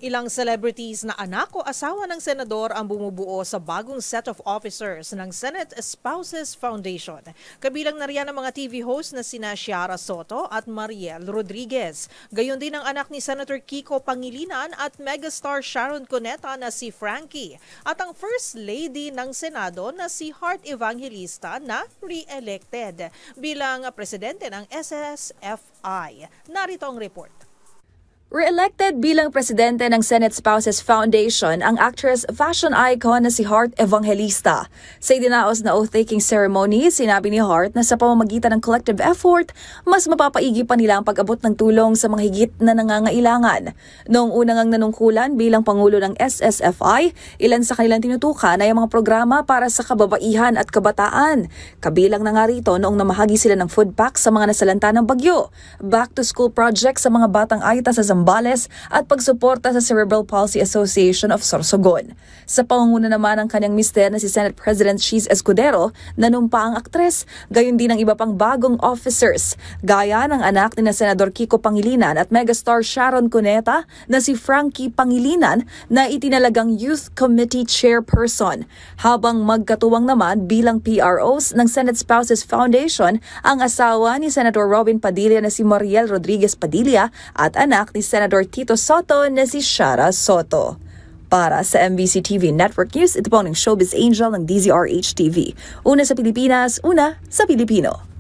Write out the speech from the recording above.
Ilang celebrities na anak o asawa ng senador ang bumubuo sa bagong set of officers ng Senate Spouses Foundation. Kabilang na riyan ang mga TV host na sina Ciara Soto at Mariel Rodriguez. Gayon din ang anak ni Senator Kiko Pangilinan at megastar Sharon Cuneta na si Frankie. At ang First Lady ng Senado na si Heart Evangelista na re-elected bilang presidente ng SSFI. Narito ang report. Re-elected bilang presidente ng Senate Spouses Foundation ang actress fashion icon na si Heart Evangelista. Sa idinaos na oath-taking ceremony, sinabi ni Heart na sa pamamagitan ng collective effort, mas mapapaigi pa nila ang pag-abot ng tulong sa mga higit na nangangailangan. Noong unang nanungkulan bilang Pangulo ng SSFI, ilan sa kanilang tinutukan ay ang mga programa para sa kababaihan at kabataan. Kabilang na nga rito noong namahagi sila ng food packs sa mga nasalanta ng bagyo, back-to-school project sa mga batang ayta sa Zambales at pagsuporta sa Cerebral Palsy Association of Sorsogon. Sa pangunguna naman ng kanyang mister na si Senate President Cheese Escudero, nanumpa ang aktres, gayon din ang iba pang bagong officers, gaya ng anak ni na Senador Kiko Pangilinan at megastar Sharon Cuneta na si Frankie Pangilinan na itinalagang Youth Committee Chairperson, habang magkatuwang naman bilang PROs ng Senate Spouses Foundation ang asawa ni Senator Robin Padilla na si Mariel Rodriguez Padilla at anak ni Senator Tito Soto na si Ciara Soto. Para sa MBC TV Network News, ito po ang Showbiz Angel ng DZRH TV. Una sa Pilipinas, una sa Pilipino.